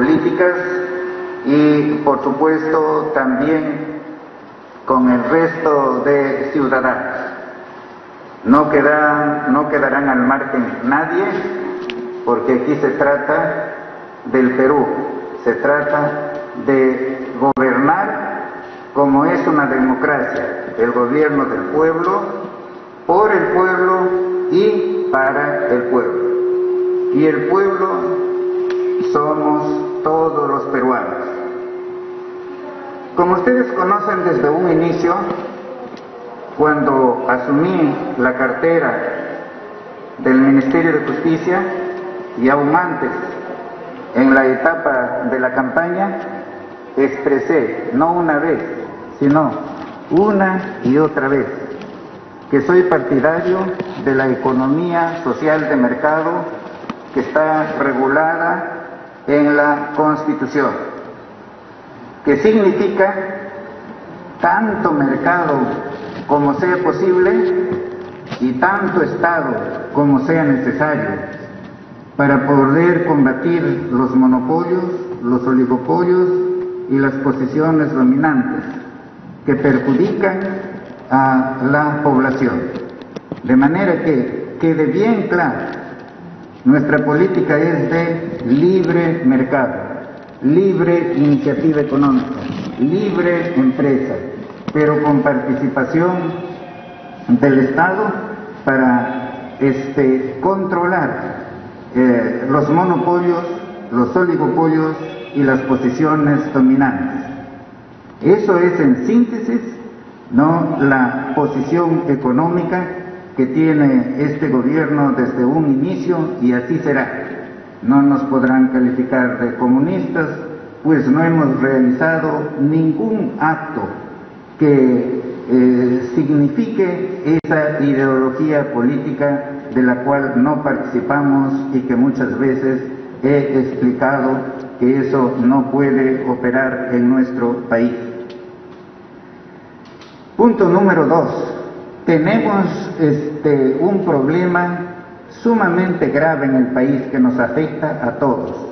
políticas y, por supuesto, también con el resto de ciudadanos. No quedarán al margen nadie, porque aquí se trata del Perú, se trata de gobernar como es una democracia, el gobierno del pueblo, por el pueblo y para el pueblo. Y el pueblo somos todos los peruanos. Como ustedes conocen desde un inicio, cuando asumí la cartera del Ministerio de Justicia, y aún antes, en la etapa de la campaña, expresé, no una vez, sino una y otra vez, que soy partidario de la economía social de mercado que está regulada en la Constitución, que significa tanto mercado como sea posible y tanto Estado como sea necesario para poder combatir los monopolios, los oligopolios y las posiciones dominantes que perjudican a la población. De manera que quede bien claro, nuestra política es de libre mercado, libre iniciativa económica, libre empresa, pero con participación del Estado para controlar los monopolios, los oligopolios y las posiciones dominantes. Eso es, en síntesis, ¿no?, la posición económica que tiene este gobierno desde un inicio, y así será. No nos podrán calificar de comunistas, pues no hemos realizado ningún acto que signifique esa ideología política de la cual no participamos y que muchas veces he explicado que eso no puede operar en nuestro país. Punto número 2. Tenemos un problema sumamente grave en el país que nos afecta a todos.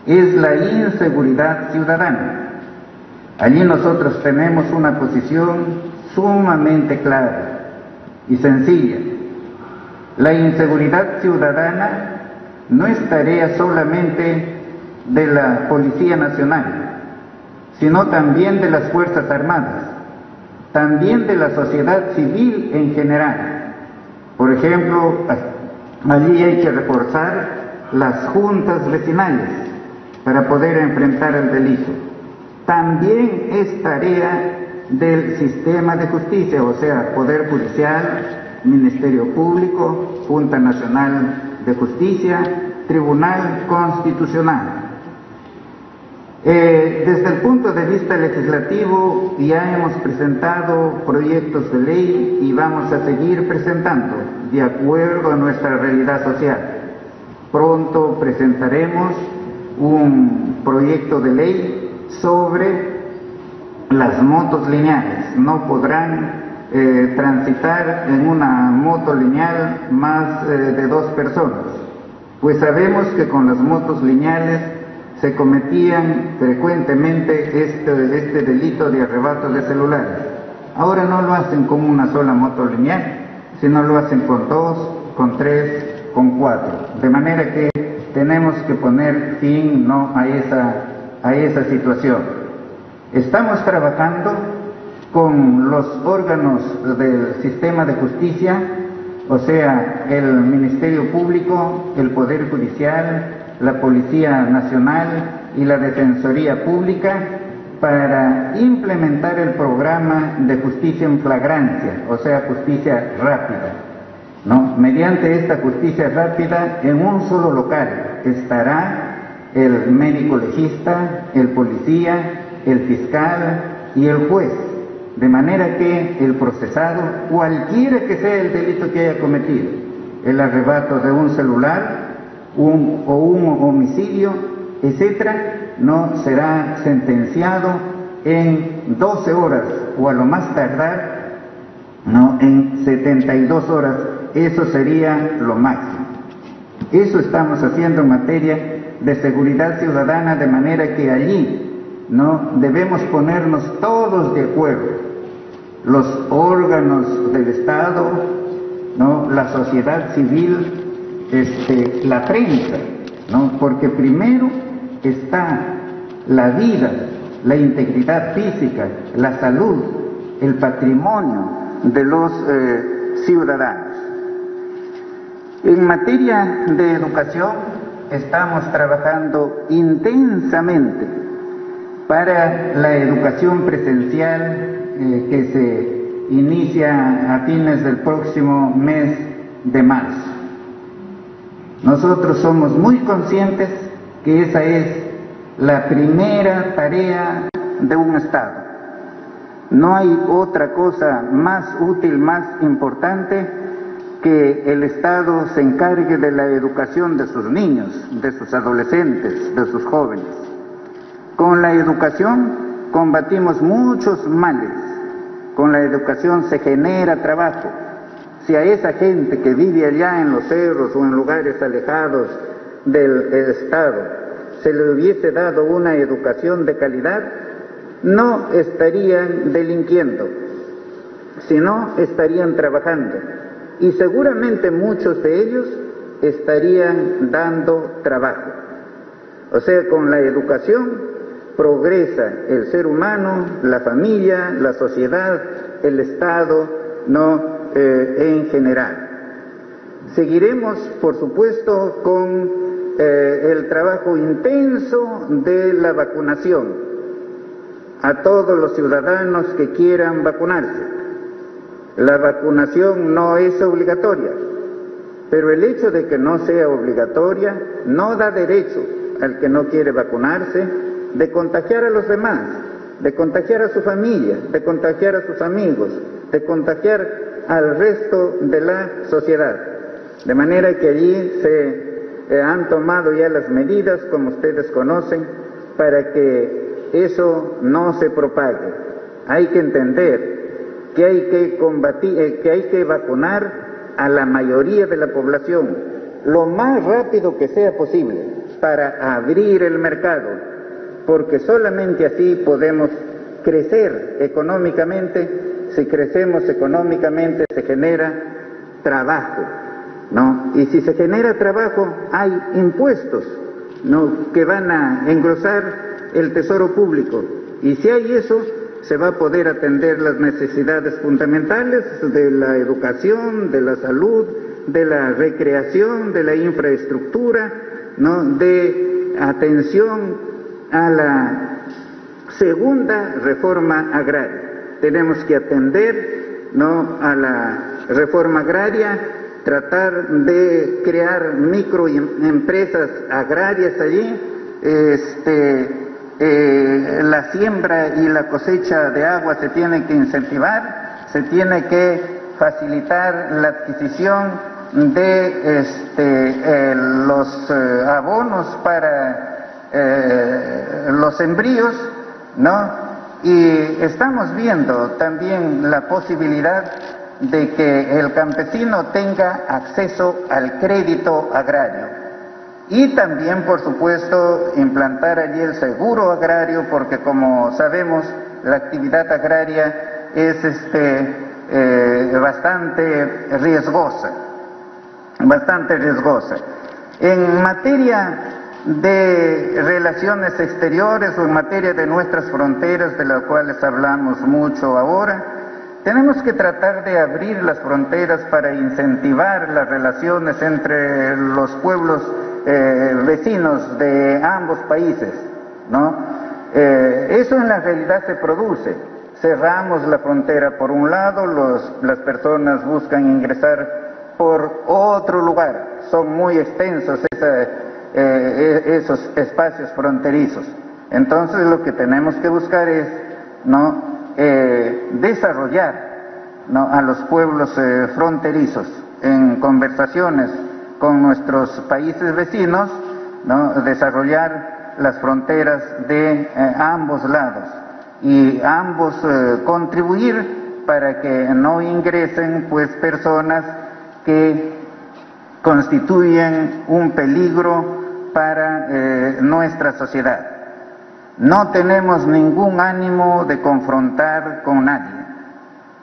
Es la inseguridad ciudadana. Allí nosotros tenemos una posición sumamente clara y sencilla. La inseguridad ciudadana no es tarea solamente de la Policía Nacional, sino también de las Fuerzas Armadas, también de la sociedad civil en general. Por ejemplo, allí hay que reforzar las juntas vecinales para poder enfrentar el delito. También es tarea del sistema de justicia, o sea, Poder Judicial, Ministerio Público, Junta Nacional de Justicia, Tribunal Constitucional. Desde el punto de vista legislativo, ya hemos presentado proyectos de ley y vamos a seguir presentando de acuerdo a nuestra realidad social. Pronto presentaremos un proyecto de ley sobre las motos lineales. No podrán transitar en una moto lineal más de 2 personas, pues sabemos que con las motos lineales se cometían frecuentemente este delito de arrebato de celulares. Ahora no lo hacen con una sola moto lineal, sino lo hacen con 2, con 3, con 4. De manera que tenemos que poner fin, ¿no?, a esa situación. Estamos trabajando con los órganos del sistema de justicia, o sea, el Ministerio Público, el Poder Judicial, la Policía Nacional y la Defensoría Pública, para implementar el programa de justicia en flagrancia, o sea, justicia rápida, ¿no? Mediante esta justicia rápida, en un solo local estará el médico legista, el policía, el fiscal y el juez, de manera que el procesado, cualquiera que sea el delito que haya cometido, el arrebato de un celular, o un homicidio, etcétera, no será sentenciado en 12 horas o a lo más tardar, no, en 72 horas. Eso sería lo máximo. Eso estamos haciendo en materia de seguridad ciudadana, de manera que allí, ¿no?, debemos ponernos todos de acuerdo, los órganos del Estado, ¿no?, la sociedad civil, la prensa, ¿no?, porque primero está la vida, la integridad física, la salud, el patrimonio de los ciudadanos. En materia de educación estamos trabajando intensamente para la educación presencial que se inicia a fines del próximo mes de marzo. Nosotros somos muy conscientes que esa es la primera tarea de un Estado. No hay otra cosa más útil, más importante que el Estado se encargue de la educación de sus niños, de sus adolescentes, de sus jóvenes. Con la educación combatimos muchos males. Con la educación se genera trabajo. Si a esa gente que vive allá en los cerros o en lugares alejados del Estado se le hubiese dado una educación de calidad, no estarían delinquiendo, sino estarían trabajando. Y seguramente muchos de ellos estarían dando trabajo. O sea, con la educación progresa el ser humano, la familia, la sociedad, el Estado, en general. Seguiremos, por supuesto, con el trabajo intenso de la vacunación a todos los ciudadanos que quieran vacunarse. La vacunación no es obligatoria, pero el hecho de que no sea obligatoria no da derecho al que no quiere vacunarse de contagiar a los demás, de contagiar a su familia, de contagiar a sus amigos, de contagiar al resto de la sociedad. De manera que allí se han tomado ya las medidas, como ustedes conocen, para que eso no se propague. Hay que entender que hay que combatir, que hay que vacunar a la mayoría de la población lo más rápido que sea posible para abrir el mercado, porque solamente así podemos crecer económicamente. Si crecemos económicamente se genera trabajo, ¿no? Y si se genera trabajo hay impuestos, ¿no?, que van a engrosar el tesoro público, y si hay eso se va a poder atender las necesidades fundamentales de la educación, de la salud, de la recreación, de la infraestructura, ¿no?, de atención a la segunda reforma agraria. Tenemos que atender, ¿no?, a la reforma agraria, tratar de crear microempresas agrarias allí, la siembra y la cosecha de agua se tiene que incentivar, se tiene que facilitar la adquisición de los abonos para los embrios, ¿no? Y estamos viendo también la posibilidad de que el campesino tenga acceso al crédito agrario. Y también, por supuesto, implantar allí el seguro agrario, porque como sabemos, la actividad agraria es bastante riesgosa. En materia de relaciones exteriores o en materia de nuestras fronteras, de las cuales hablamos mucho ahora, tenemos que tratar de abrir las fronteras para incentivar las relaciones entre los pueblos vecinos de ambos países, ¿no? Eso en la realidad se produce. Cerramos la frontera por un lado, las personas buscan ingresar por otro lugar. Son muy extensos esos espacios fronterizos. Entonces lo que tenemos que buscar es, ¿no?, desarrollar, ¿no?, a los pueblos fronterizos en conversaciones con nuestros países vecinos, ¿no?, desarrollar las fronteras de ambos lados y ambos contribuir para que no ingresen pues personas que constituyen un peligro para nuestra sociedad. No tenemos ningún ánimo de confrontar con nadie.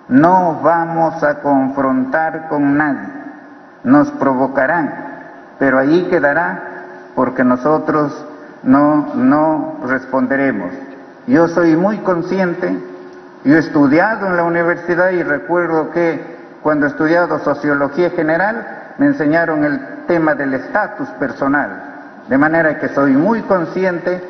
No vamos a confrontar con nadie. Nos provocarán, pero ahí quedará porque nosotros no responderemos. Yo soy muy consciente, yo he estudiado en la universidad y recuerdo que cuando he estudiado Sociología General me enseñaron el tema del estatus personal, de manera que soy muy consciente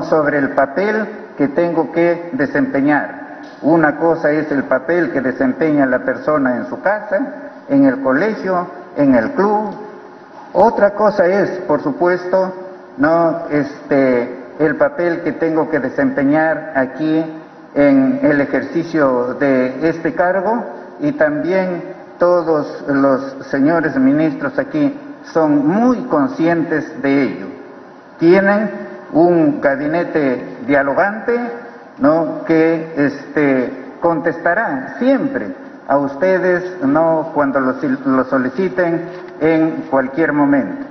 sobre el papel que tengo que desempeñar. Una cosa es el papel que desempeña la persona en su casa, en el colegio, en el club. Otra cosa es, por supuesto, el papel que tengo que desempeñar aquí en el ejercicio de este cargo, y también todos los señores ministros aquí son muy conscientes de ello. Tienen un gabinete dialogante, que contestará siempre a ustedes, cuando lo soliciten en cualquier momento.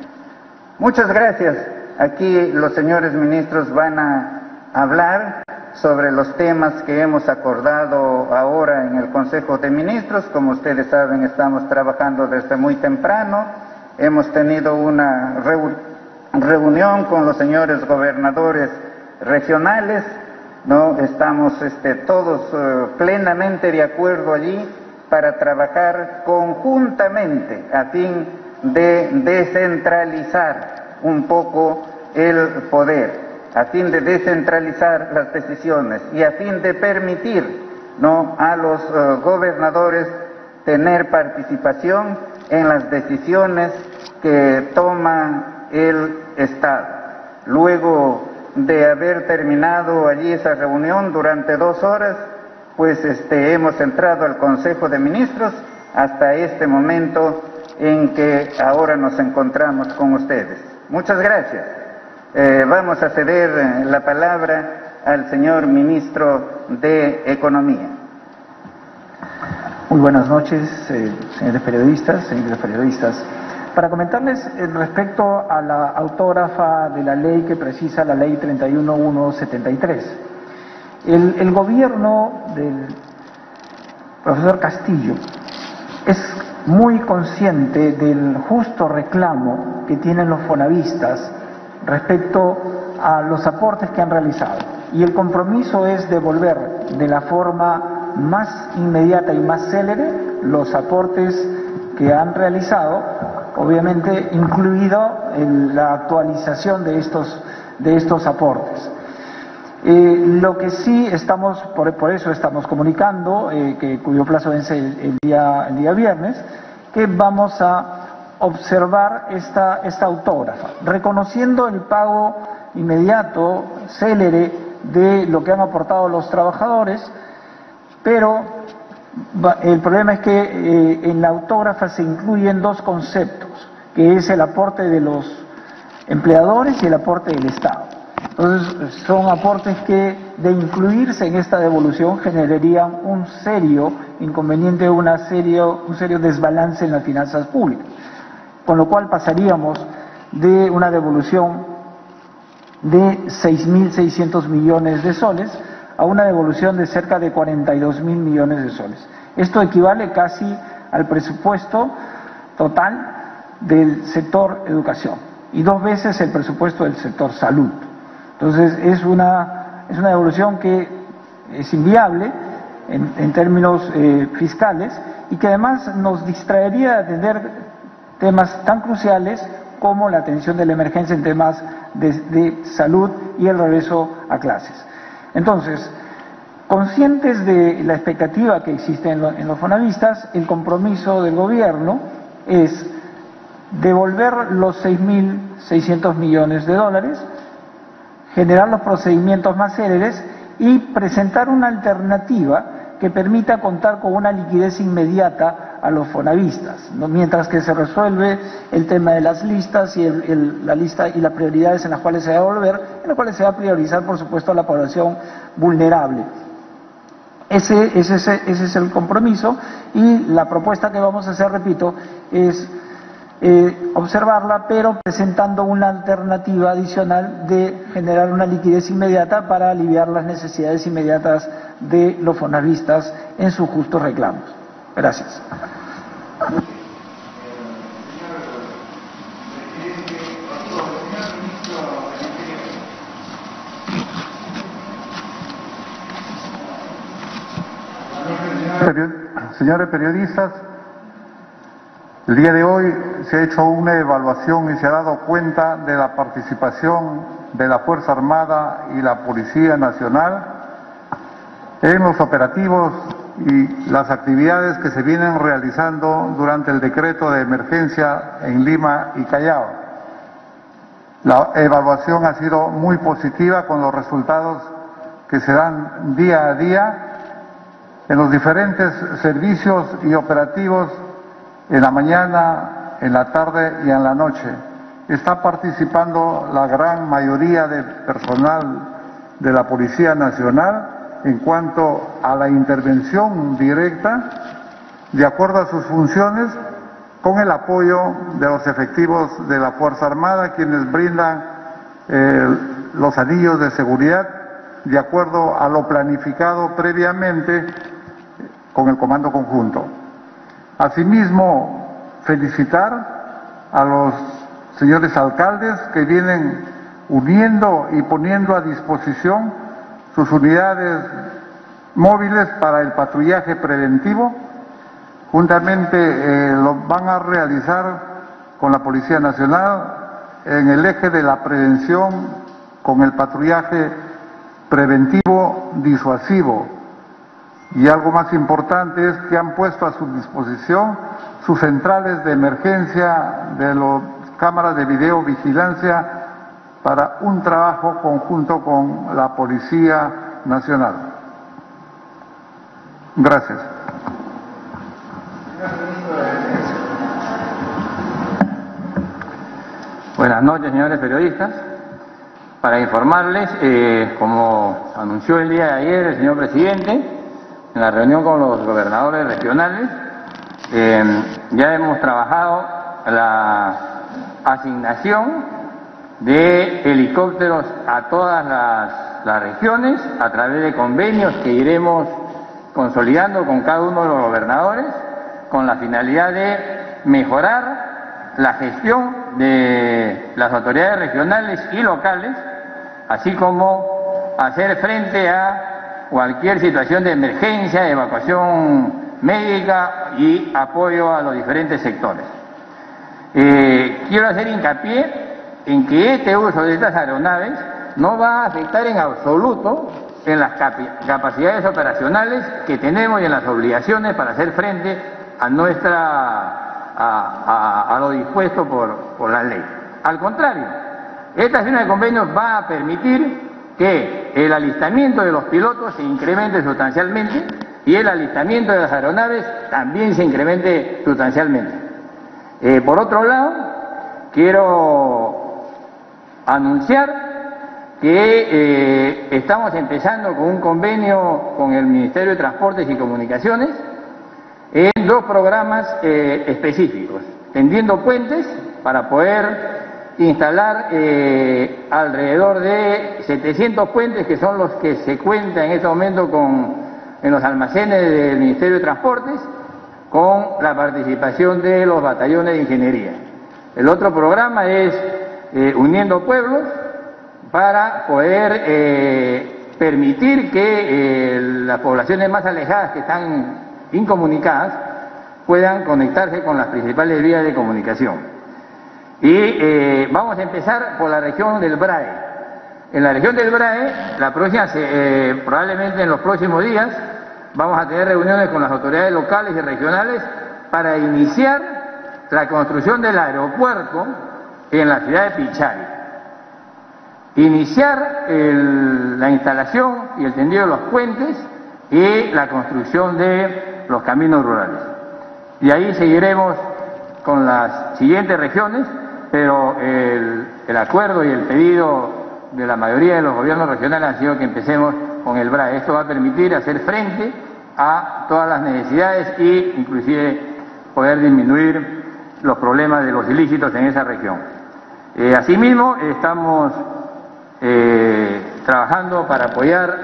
Muchas gracias. Aquí los señores ministros van a hablar sobre los temas que hemos acordado ahora en el Consejo de Ministros. Como ustedes saben, estamos trabajando desde muy temprano. Hemos tenido una reunión con los señores gobernadores regionales, Estamos todos plenamente de acuerdo allí para trabajar conjuntamente a fin de descentralizar un poco el poder, a fin de descentralizar las decisiones y a fin de permitir a los gobernadores tener participación en las decisiones que toma el Estado. Luego de haber terminado allí esa reunión durante 2 horas, pues hemos entrado al Consejo de Ministros hasta este momento en que ahora nos encontramos con ustedes. Muchas gracias. Vamos a ceder la palabra al señor Ministro de Economía. Muy buenas noches, señores periodistas. Para comentarles respecto a la autógrafa de la ley que precisa la ley 31173. El gobierno del profesor Castillo es muy consciente del justo reclamo que tienen los fonavistas respecto a los aportes que han realizado. Y el compromiso es devolver de la forma más inmediata y más célere los aportes que han realizado, obviamente incluido la actualización de estos aportes. Lo que sí estamos, por eso estamos comunicando, cuyo plazo vence el día viernes, que vamos a observar esta autógrafa, reconociendo el pago inmediato, célere, de lo que han aportado los trabajadores, pero el problema es que en la autógrafa se incluyen 2 conceptos, que es el aporte de los empleadores y el aporte del Estado. Entonces, son aportes que, de incluirse en esta devolución, generarían un serio inconveniente, un serio desbalance en las finanzas públicas, con lo cual pasaríamos de una devolución de 6.600 millones de soles a una devolución de cerca de 42.000 millones de soles. Esto equivale casi al presupuesto total del sector educación y 2 veces el presupuesto del sector salud. Entonces es una devolución que es inviable en términos fiscales, y que además nos distraería de atender temas tan cruciales como la atención de la emergencia en temas de salud y el regreso a clases. Entonces, conscientes de la expectativa que existe en los fonavistas, el compromiso del gobierno es devolver los 6.600 millones de dólares, generar los procedimientos más céleres y presentar una alternativa que permita contar con una liquidez inmediata a los fonavistas, mientras que se resuelve el tema de las listas y la lista y las prioridades en las cuales se va a devolver, en las cuales se va a priorizar, por supuesto, a la población vulnerable. Ese es el compromiso, y la propuesta que vamos a hacer, repito, es observarla, pero presentando una alternativa adicional de generar una liquidez inmediata para aliviar las necesidades inmediatas de los fonavistas en sus justos reclamos. Gracias. Señores periodistas, el día de hoy se ha hecho una evaluación y se ha dado cuenta de la participación de la Fuerza Armada y la Policía Nacional en los operativos y las actividades que se vienen realizando durante el decreto de emergencia en Lima y Callao. La evaluación ha sido muy positiva con los resultados que se dan día a día en los diferentes servicios y operativos en la mañana, en la tarde y en la noche. Está participando la gran mayoría del personal de la Policía Nacional en cuanto a la intervención directa, de acuerdo a sus funciones, con el apoyo de los efectivos de la Fuerza Armada, quienes brindan los anillos de seguridad, de acuerdo a lo planificado previamente con el Comando Conjunto. Asimismo, felicitar a los señores alcaldes que vienen uniendo y poniendo a disposición sus unidades móviles para el patrullaje preventivo. Juntamente lo van a realizar con la Policía Nacional en el eje de la prevención con el patrullaje preventivo disuasivo. Y algo más importante es que han puesto a su disposición sus centrales de emergencia de las cámaras de videovigilancia para un trabajo conjunto con la Policía Nacional. Gracias. Buenas noches, señores periodistas. Para informarles, como anunció el día de ayer el señor presidente, en la reunión con los gobernadores regionales, ya hemos trabajado la asignación de helicópteros a todas las regiones a través de convenios que iremos consolidando con cada uno de los gobernadores con la finalidad de mejorar la gestión de las autoridades regionales y locales, así como hacer frente a cualquier situación de emergencia, de evacuación médica y apoyo a los diferentes sectores. Quiero hacer hincapié en que este uso de estas aeronaves no va a afectar en absoluto en las capacidades operacionales que tenemos y en las obligaciones para hacer frente a a lo dispuesto por la ley. Al contrario, esta firma de convenios va a permitir que el alistamiento de los pilotos se incremente sustancialmente y el alistamiento de las aeronaves también se incremente sustancialmente. Por otro lado, quiero anunciar que estamos empezando con un convenio con el Ministerio de Transportes y Comunicaciones en dos programas específicos, tendiendo puentes para poder instalar alrededor de 700 puentes, que son los que se cuentan en este momento en los almacenes del Ministerio de Transportes, con la participación de los batallones de ingeniería. El otro programa es Uniendo Pueblos, para poder permitir que las poblaciones más alejadas que están incomunicadas puedan conectarse con las principales vías de comunicación. Y vamos a empezar por la región del BRAE. En la región del BRAE, probablemente en los próximos días, vamos a tener reuniones con las autoridades locales y regionales para iniciar la construcción del aeropuerto en la ciudad de Pichari. Iniciar la instalación y el tendido de los puentes y la construcción de los caminos rurales. Y ahí seguiremos con las siguientes regiones, pero el acuerdo y el pedido de la mayoría de los gobiernos regionales ha sido que empecemos con el BRAE. Esto va a permitir hacer frente a todas las necesidades e inclusive poder disminuir los problemas de los ilícitos en esa región. Asimismo, estamos trabajando para apoyar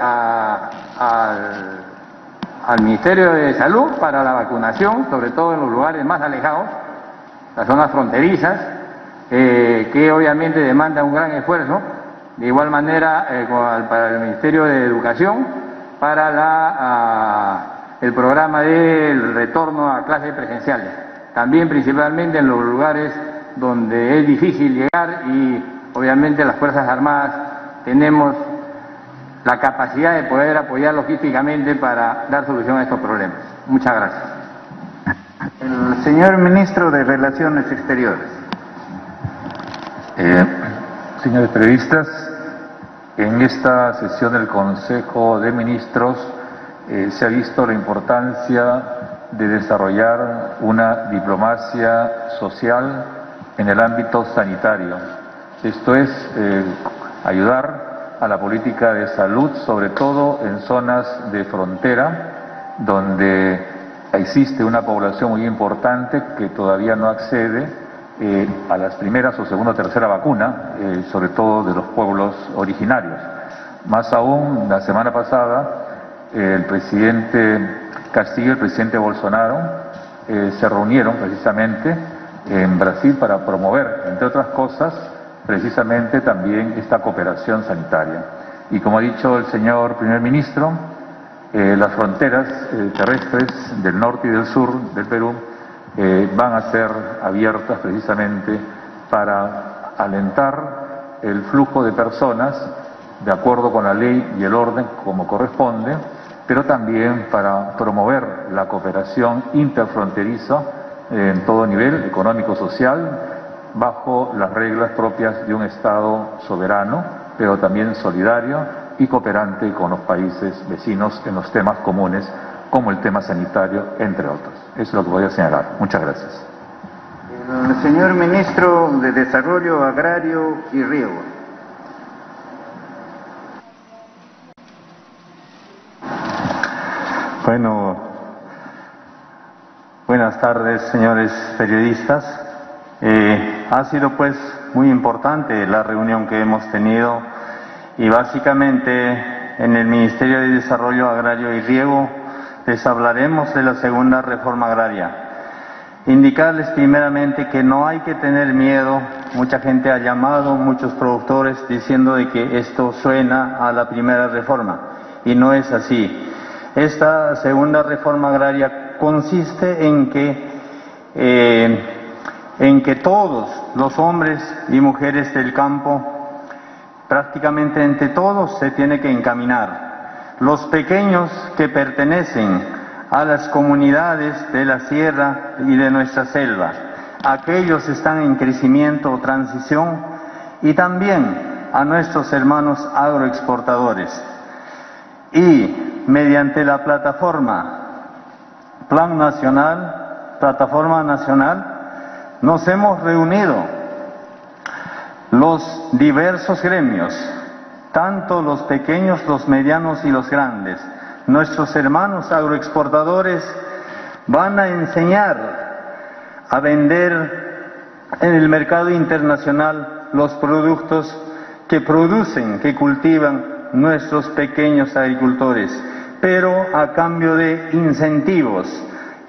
al Ministerio de Salud para la vacunación, sobre todo en los lugares más alejados, las zonas fronterizas, que obviamente demanda un gran esfuerzo. De igual manera, para el Ministerio de Educación, para el programa del retorno a clases presenciales. También principalmente en los lugares donde es difícil llegar y obviamente las Fuerzas Armadas tenemos la capacidad de poder apoyar logísticamente para dar solución a estos problemas. Muchas gracias. El señor Ministro de Relaciones Exteriores. Señores periodistas, en esta sesión del Consejo de Ministros se ha visto la importancia de desarrollar una diplomacia social en el ámbito sanitario. Esto es ayudar a la política de salud, sobre todo en zonas de frontera, donde existe una población muy importante que todavía no accede a las primeras o segunda o tercera vacuna, sobre todo de los pueblos originarios. Más aún, la semana pasada, el presidente Castillo y el presidente Bolsonaro se reunieron precisamente en Brasil para promover, entre otras cosas, precisamente también esta cooperación sanitaria. Y como ha dicho el señor primer ministro, las fronteras terrestres del norte y del sur del Perú van a ser abiertas precisamente para alentar el flujo de personas de acuerdo con la ley y el orden como corresponde, pero también para promover la cooperación interfronteriza en todo nivel, económico-social, bajo las reglas propias de un Estado soberano, pero también solidario y cooperante con los países vecinos en los temas comunes, como el tema sanitario, entre otros. Eso es lo que voy a señalar. Muchas gracias. El señor Ministro de Desarrollo Agrario y Riego. Bueno, buenas tardes, señores periodistas. Ha sido pues muy importante la reunión que hemos tenido y básicamente en el Ministerio de Desarrollo Agrario y Riego les hablaremos de la segunda reforma agraria. Indicarles primeramente que no hay que tener miedo. Mucha gente ha llamado, muchos productores, diciendo de que esto suena a la primera reforma y no es así. Esta segunda reforma agraria consiste en que todos los hombres y mujeres del campo, prácticamente entre todos, se tiene que encaminar. Los pequeños que pertenecen a las comunidades de la sierra y de nuestra selva, aquellos están en crecimiento o transición, y también a nuestros hermanos agroexportadores. Y mediante la plataforma nacional, nos hemos reunido los diversos gremios, tanto los pequeños, los medianos y los grandes. Nuestros hermanos agroexportadores van a enseñar a vender en el mercado internacional los productos que producen, que cultivan nuestros pequeños agricultores, pero a cambio de incentivos,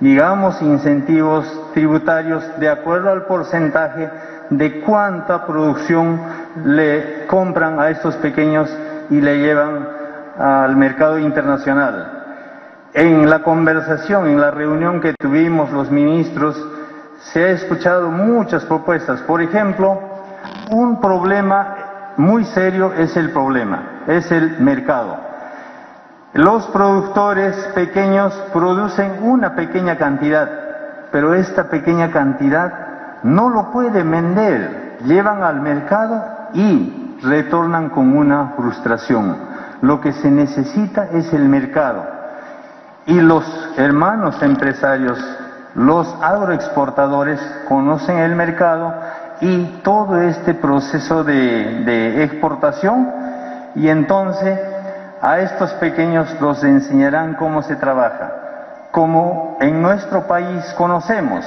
digamos incentivos tributarios de acuerdo al porcentaje de cuánta producción le compran a estos pequeños y le llevan al mercado internacional. En la conversación, en la reunión que tuvimos los ministros, se ha escuchado muchas propuestas. Por ejemplo, un problema muy serio es el mercado. Los productores pequeños producen una pequeña cantidad, pero esta pequeña cantidad no lo pueden vender, llevan al mercado y retornan con una frustración. Lo que se necesita es el mercado. Y los hermanos empresarios, los agroexportadores, conocen el mercado y todo este proceso de exportación, y entonces a estos pequeños los enseñarán cómo se trabaja. Como en nuestro país conocemos,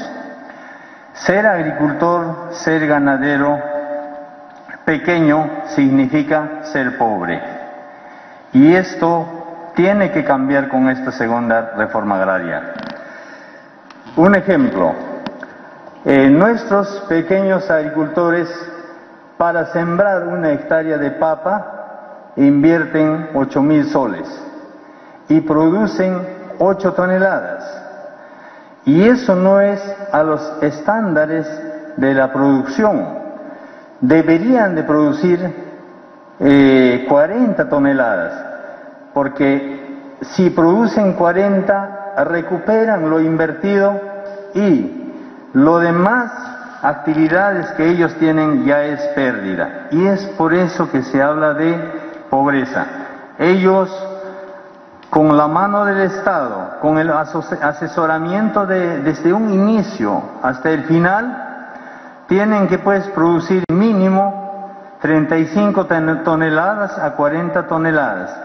Ser agricultor, ser ganadero pequeño significa ser pobre. Y esto tiene que cambiar con esta segunda reforma agraria. Un ejemplo, nuestros pequeños agricultores para sembrar una hectárea de papa invierten 8.000 soles y producen 8 toneladas. Y eso no es a los estándares de la producción. Deberían de producir 40 toneladas, porque si producen 40, recuperan lo invertido y lo demás actividades que ellos tienen ya es pérdida. Y es por eso que se habla de pobreza. Ellos, con la mano del Estado, con el asesoramiento desde un inicio hasta el final, tienen que producir mínimo 35 toneladas a 40 toneladas,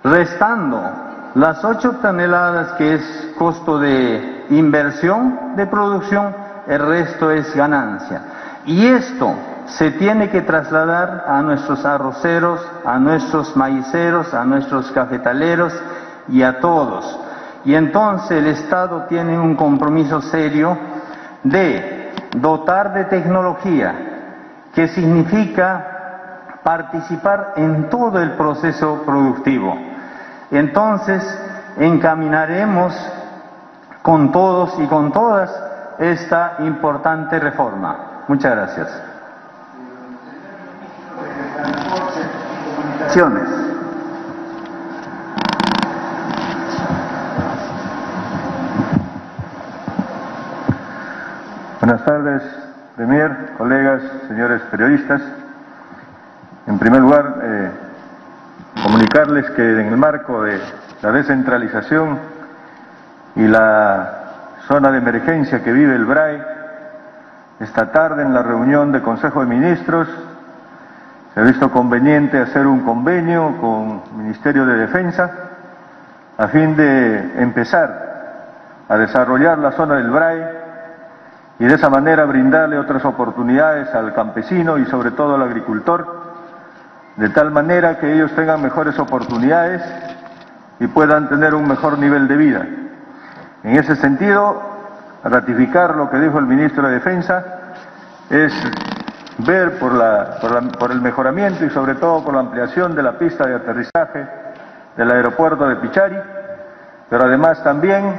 restando las 8 toneladas que es costo de inversión de producción, el resto es ganancia. Y esto se tiene que trasladar a nuestros arroceros, a nuestros maiceros, a nuestros cafetaleros y a todos. Y entonces el Estado tiene un compromiso serio de dotar de tecnología, que significa participar en todo el proceso productivo. Entonces encaminaremos con todos y con todas esta importante reforma. Muchas gracias. Buenas tardes, Premier, colegas, señores periodistas. En primer lugar, comunicarles que en el marco de la descentralización y la zona de emergencia que vive el BRAE, esta tarde en la reunión del Consejo de Ministros se ha visto conveniente hacer un convenio con el Ministerio de Defensa a fin de empezar a desarrollar la zona del BRAE y de esa manera brindarle otras oportunidades al campesino y sobre todo al agricultor, de tal manera que ellos tengan mejores oportunidades y puedan tener un mejor nivel de vida. En ese sentido, ratificar lo que dijo el Ministro de Defensa es ver por el mejoramiento y sobre todo por la ampliación de la pista de aterrizaje del aeropuerto de Pichari, pero además también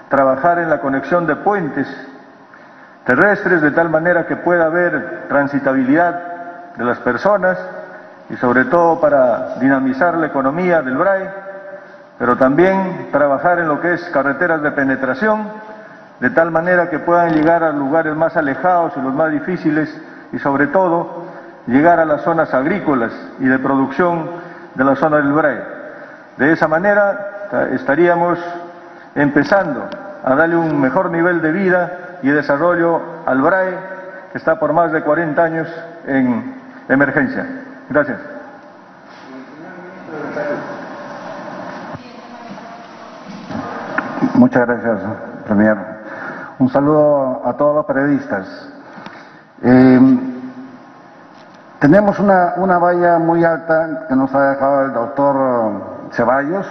trabajar en la conexión de puentes terrestres de tal manera que pueda haber transitabilidad de las personas y sobre todo para dinamizar la economía del BRAE, pero también trabajar en lo que es carreteras de penetración de tal manera que puedan llegar a lugares más alejados y los más difíciles y sobre todo llegar a las zonas agrícolas y de producción de la zona del BRAE. De esa manera estaríamos empezando a darle un mejor nivel de vida y desarrollo al BRAE, que está por más de 40 años en emergencia. Gracias. Muchas gracias, Premier. Un saludo a todos los periodistas. Tenemos una valla muy alta que nos ha dejado el doctor Ceballos,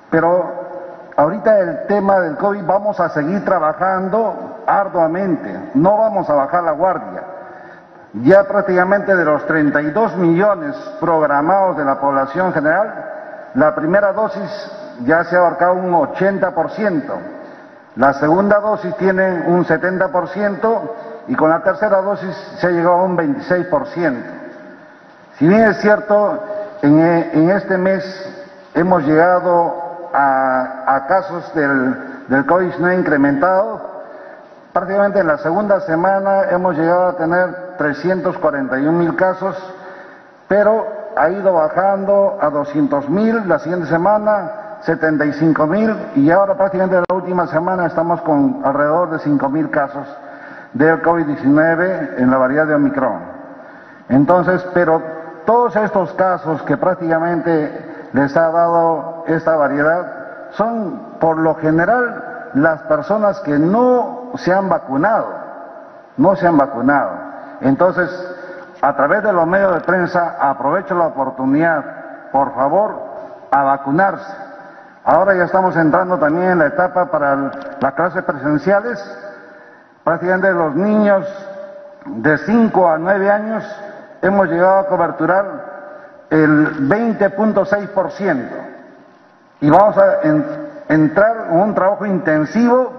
pero ahorita el tema del COVID vamos a seguir trabajando arduamente, no vamos a bajar la guardia. Ya prácticamente de los 32 millones programados de la población general, la primera dosis ya se ha abarcado un 80%, la segunda dosis tiene un 70% y con la tercera dosis se ha llegado a un 26%. Si bien es cierto, en este mes hemos llegado a casos del COVID no incrementado, prácticamente en la segunda semana hemos llegado a tener 341.000 casos, pero ha ido bajando a 200.000, la siguiente semana 75.000 y ahora prácticamente en la última semana estamos con alrededor de 5.000 casos del COVID-19 en la variedad de Omicron. Entonces, pero todos estos casos que prácticamente les ha dado esta variedad son por lo general las personas que no se han vacunado, no se han vacunado. Entonces, a través de los medios de prensa, aprovecho la oportunidad, por favor, a vacunarse. Ahora ya estamos entrando también en la etapa para las clases presenciales. Prácticamente los niños de 5 a 9 años hemos llegado a coberturar el 20.6%. Y vamos a entrar en un trabajo intensivo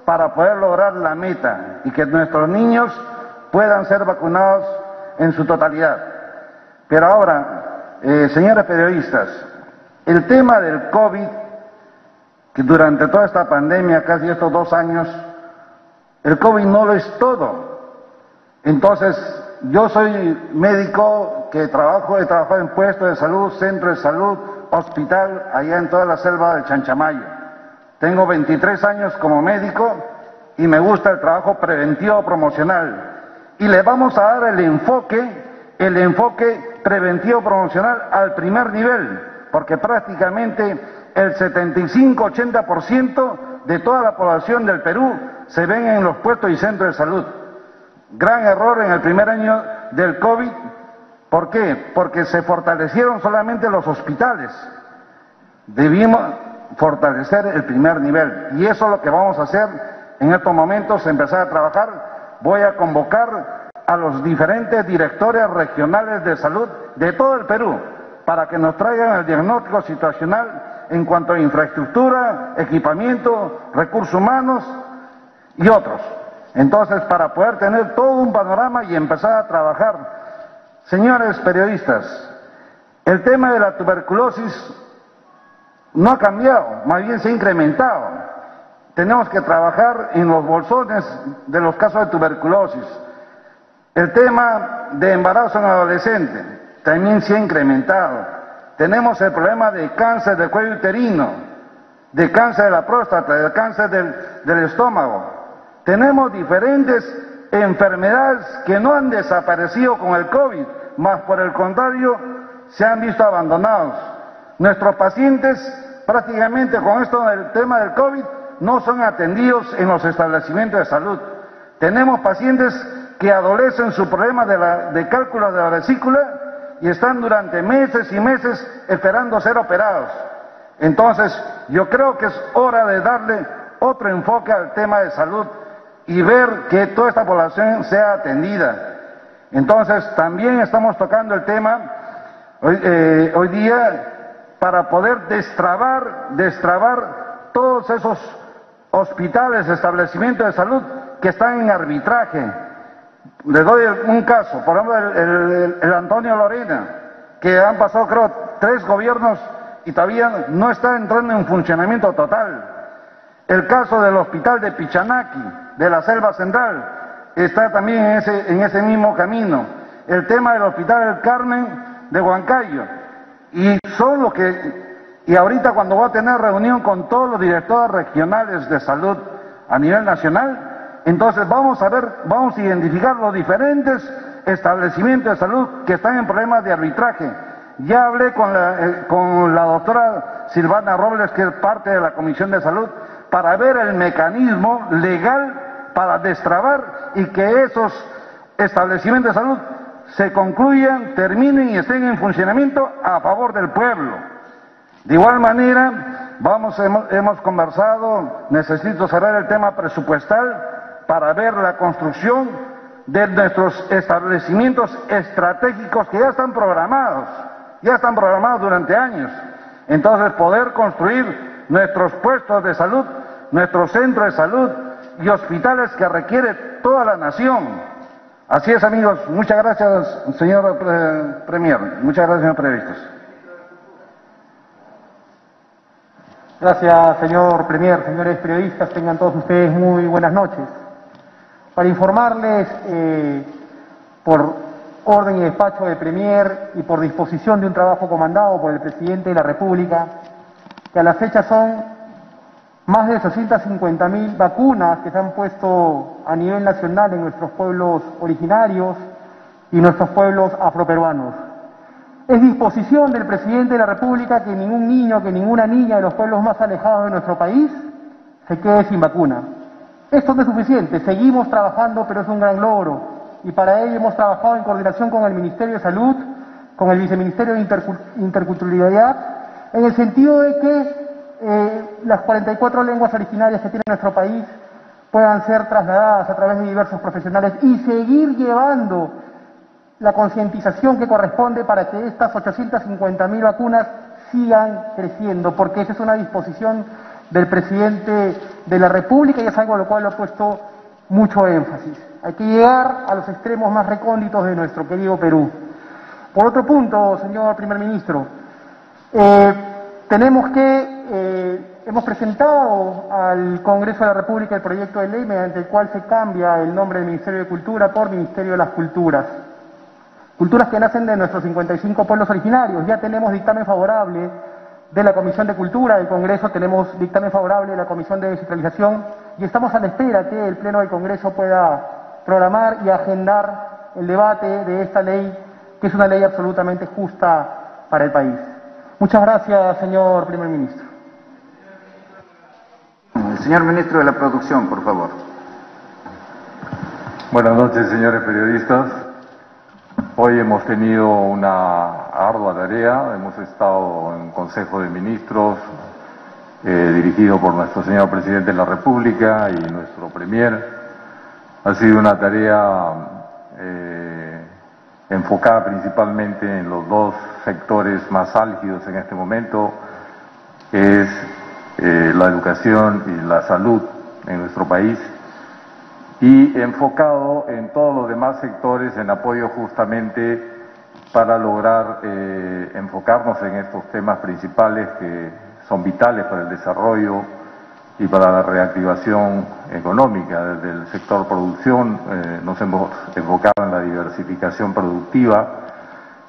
para poder lograr la meta y que nuestros niños puedan ser vacunados en su totalidad. Pero ahora, señores periodistas, el tema del COVID, que durante toda esta pandemia, casi estos 2 años, el COVID no lo es todo. Entonces, yo soy médico que he trabajado en puestos de salud, centro de salud, hospital, allá en toda la selva del Chanchamayo. Tengo 23 años como médico y me gusta el trabajo preventivo promocional. Y le vamos a dar el enfoque preventivo promocional al primer nivel, porque prácticamente el 75-80% de toda la población del Perú se ven en los puestos y centros de salud. Gran error en el primer año del COVID. ¿Por qué? Porque se fortalecieron solamente los hospitales. Debimos fortalecer el primer nivel. Y eso es lo que vamos a hacer en estos momentos, empezar a trabajar. Voy a convocar a los diferentes directores regionales de salud de todo el Perú para que nos traigan el diagnóstico situacional en cuanto a infraestructura, equipamiento, recursos humanos y otros. Entonces, para poder tener todo un panorama y empezar a trabajar. Señores periodistas, el tema de la tuberculosis no ha cambiado, más bien se ha incrementado. Tenemos que trabajar en los bolsones de los casos de tuberculosis. El tema de embarazo en adolescente también se ha incrementado. Tenemos el problema de cáncer del cuello uterino, de cáncer de la próstata, de cáncer del estómago. Tenemos diferentes enfermedades que no han desaparecido con el COVID, más por el contrario, se han visto abandonados. Nuestros pacientes, prácticamente con esto del tema del COVID, no son atendidos en los establecimientos de salud. Tenemos pacientes que adolecen su problema de cálculo de la vesícula y están durante meses y meses esperando ser operados. Entonces, yo creo que es hora de darle otro enfoque al tema de salud y ver que toda esta población sea atendida. Entonces, también estamos tocando el tema hoy día para poder destrabar todos esos hospitales, establecimientos de salud que están en arbitraje. Les doy un caso, por ejemplo, el Antonio Lorena, que han pasado, creo, 3 gobiernos y todavía no está entrando en funcionamiento total. El caso del hospital de Pichanaki, de la Selva Central, está también en ese mismo camino. El tema del hospital del Carmen de Huancayo. Y ahorita cuando voy a tener reunión con todos los directores regionales de salud a nivel nacional, entonces vamos a identificar los diferentes establecimientos de salud que están en problemas de arbitraje. Ya hablé con la doctora Silvana Robles, que es parte de la Comisión de Salud, para ver el mecanismo legal para destrabar y que esos establecimientos de salud se concluyan, terminen y estén en funcionamiento a favor del pueblo. De igual manera, hemos conversado, necesito cerrar el tema presupuestal para ver la construcción de nuestros establecimientos estratégicos que ya están programados durante años. Entonces, poder construir nuestros puestos de salud, nuestros centros de salud y hospitales que requiere toda la nación. Así es, amigos. Muchas gracias, señor Premier. Muchas gracias, señor periodistas. Gracias, señor Premier. Señores periodistas, tengan todos ustedes muy buenas noches. Para informarles, por orden y despacho del Premier y por disposición de un trabajo comandado por el Presidente de la República, que a la fecha son más de 850.000 vacunas que se han puesto a nivel nacional en nuestros pueblos originarios y nuestros pueblos afroperuanos. Es disposición del Presidente de la República que ningún niño, que ninguna niña de los pueblos más alejados de nuestro país se quede sin vacuna. Esto no es suficiente, seguimos trabajando, pero es un gran logro. Y para ello hemos trabajado en coordinación con el Ministerio de Salud, con el Viceministerio de Interculturalidad, en el sentido de que las 44 lenguas originarias que tiene nuestro país puedan ser trasladadas a través de diversos profesionales y seguir llevando la concientización que corresponde para que estas 850.000 vacunas sigan creciendo, porque esa es una disposición del presidente de la República y es algo a lo cual he puesto mucho énfasis. Hay que llegar a los extremos más recónditos de nuestro querido Perú. Por otro punto, señor primer ministro, hemos presentado al Congreso de la República el proyecto de ley mediante el cual se cambia el nombre del Ministerio de Cultura por Ministerio de las Culturas. Culturas que nacen de nuestros 55 pueblos originarios. Ya tenemos dictamen favorable de la Comisión de Cultura del Congreso, tenemos dictamen favorable de la Comisión de Descentralización y estamos a la espera que el Pleno del Congreso pueda programar y agendar el debate de esta ley, que es una ley absolutamente justa para el país. Muchas gracias, señor primer ministro. El señor ministro de la Producción, por favor. Buenas noches, señores periodistas. Hoy hemos tenido una ardua tarea, hemos estado en Consejo de Ministros, dirigido por nuestro señor Presidente de la República y nuestro Premier. Ha sido una tarea enfocada principalmente en los dos sectores más álgidos en este momento, que es la educación y la salud en nuestro país, y enfocado en todos los demás sectores en apoyo justamente para lograr enfocarnos en estos temas principales que son vitales para el desarrollo y para la reactivación económica. Desde el sector producción nos hemos enfocado en la diversificación productiva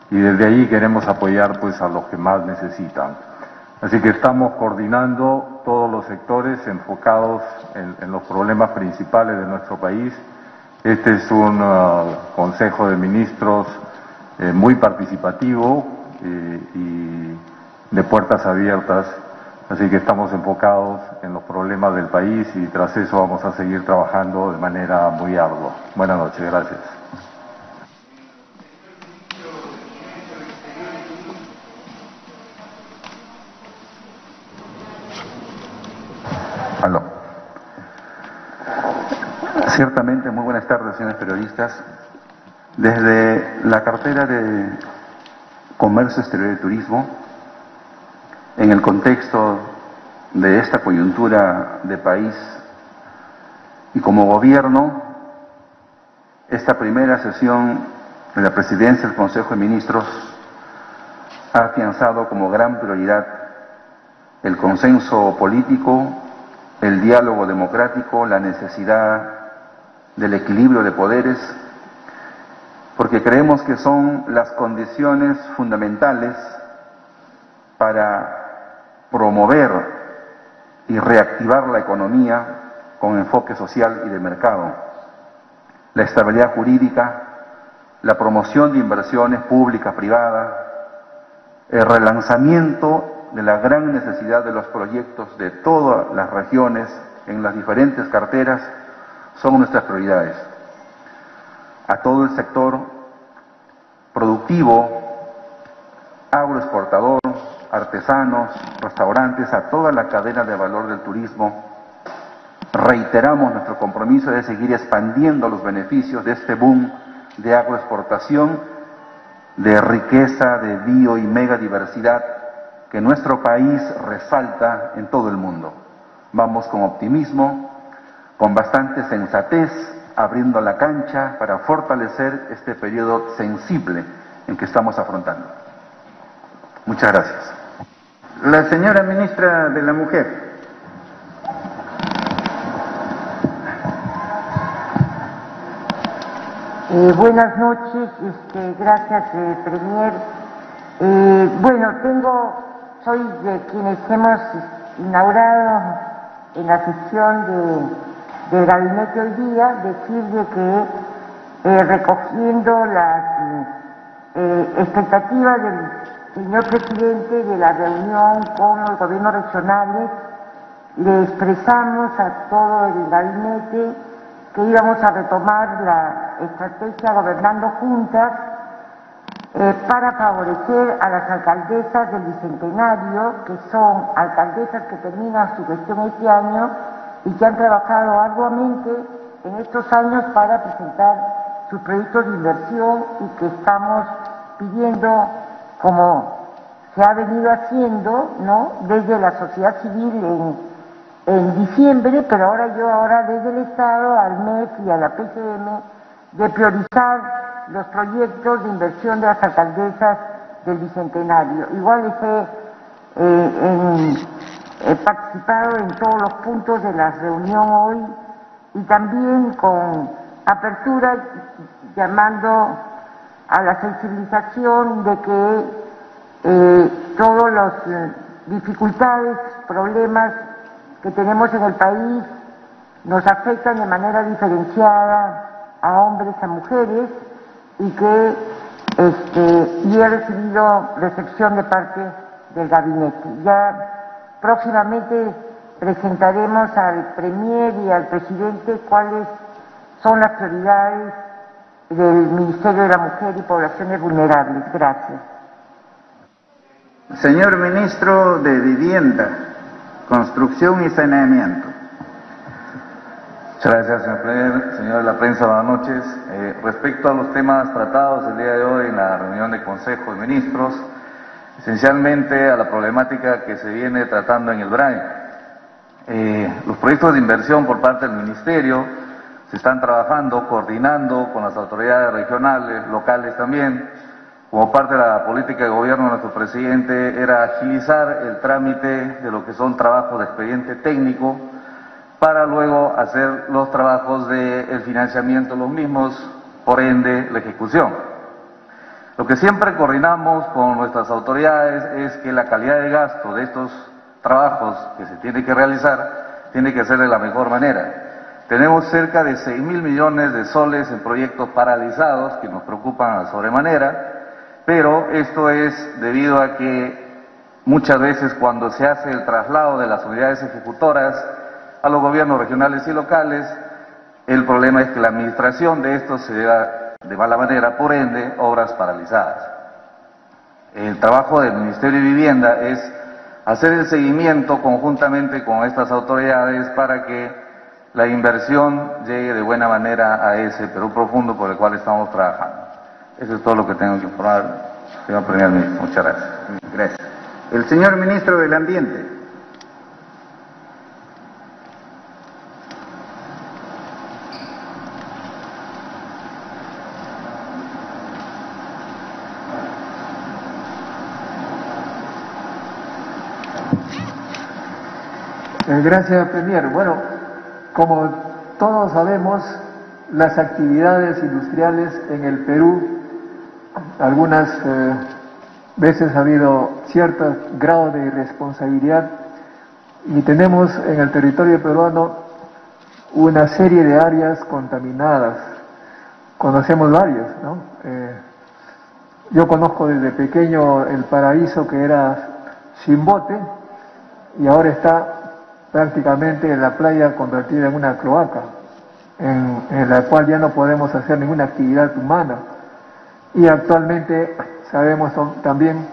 y desde ahí queremos apoyar pues a los que más necesitan. Así que estamos coordinando todos los sectores enfocados en los problemas principales de nuestro país. Este es un Consejo de Ministros muy participativo y de puertas abiertas, así que estamos enfocados en los problemas del país y tras eso vamos a seguir trabajando de manera muy ardua. Buenas noches, gracias. Aló. Ciertamente, muy buenas tardes, señores periodistas. Desde la cartera de Comercio Exterior y Turismo, en el contexto de esta coyuntura de país y como gobierno, esta primera sesión de la presidencia del Consejo de Ministros ha afianzado como gran prioridad el consenso político, el diálogo democrático, la necesidad del equilibrio de poderes, porque creemos que son las condiciones fundamentales para promover y reactivar la economía con enfoque social y de mercado, la estabilidad jurídica, la promoción de inversiones públicas, privadas, el relanzamiento de la gran necesidad de los proyectos de todas las regiones en las diferentes carteras son nuestras prioridades. A todo el sector productivo, agroexportador, artesanos, restaurantes, a toda la cadena de valor del turismo, reiteramos nuestro compromiso de seguir expandiendo los beneficios de este boom de agroexportación, de riqueza, de bio y megadiversidad que nuestro país resalta en todo el mundo. Vamos con optimismo, con bastante sensatez, abriendo la cancha para fortalecer este periodo sensible en que estamos afrontando. Muchas gracias. La señora ministra de la Mujer. Buenas noches, gracias, Premier. Soy de quienes hemos inaugurado en la sesión del gabinete hoy día, decirle que recogiendo las expectativas del señor presidente de la reunión con los gobiernos regionales le expresamos a todo el gabinete que íbamos a retomar la estrategia Gobernando Juntas para favorecer a las alcaldesas del Bicentenario, que son alcaldesas que terminan su gestión este año y que han trabajado arduamente en estos años para presentar sus proyectos de inversión y que estamos pidiendo, como se ha venido haciendo, ¿no?, desde la sociedad civil en diciembre, pero ahora desde el Estado, al MEF y a la PCM, de priorizar los proyectos de inversión de las alcaldesas del Bicentenario. Igual he participado en todos los puntos de la reunión hoy y también con apertura llamando a la sensibilización de que todas las dificultades, problemas que tenemos en el país nos afectan de manera diferenciada a hombres, a mujeres, y que he recibido recepción de parte del gabinete. Ya próximamente presentaremos al Premier y al Presidente cuáles son las prioridades del Ministerio de la Mujer y Poblaciones Vulnerables. Gracias. Señor Ministro de Vivienda, Construcción y Saneamiento. Muchas gracias, señor Premier. Señor de la prensa, buenas noches. Respecto a los temas tratados el día de hoy en la reunión de Consejo de Ministros, esencialmente a la problemática que se viene tratando en el BRAE. Los proyectos de inversión por parte del Ministerio se están trabajando, coordinando con las autoridades regionales, locales también. Como parte de la política de gobierno de nuestro presidente era agilizar el trámite de lo que son trabajos de expediente técnico para luego hacer los trabajos del financiamiento los mismos, por ende la ejecución. Lo que siempre coordinamos con nuestras autoridades es que la calidad de gasto de estos trabajos que se tiene que realizar tiene que ser de la mejor manera. Tenemos cerca de 6.000 millones de soles en proyectos paralizados que nos preocupan a sobremanera, pero esto es debido a que muchas veces cuando se hace el traslado de las unidades ejecutoras a los gobiernos regionales y locales, el problema es que la administración de estos se lleva de mala manera, por ende, obras paralizadas. El trabajo del Ministerio de Vivienda es hacer el seguimiento conjuntamente con estas autoridades para que la inversión llegue de buena manera a ese Perú profundo por el cual estamos trabajando. Eso es todo lo que tengo que informar, señor Primer Ministro. Muchas gracias. Gracias. El señor Ministro del Ambiente. Gracias, Premier. Bueno, como todos sabemos, las actividades industriales en el Perú, algunas veces ha habido cierto grado de irresponsabilidad y tenemos en el territorio peruano una serie de áreas contaminadas. Conocemos varias, ¿no? Yo conozco desde pequeño el paraíso que era Chimbote y ahora está prácticamente la playa convertida en una cloaca, en la cual ya no podemos hacer ninguna actividad humana. Y actualmente sabemos también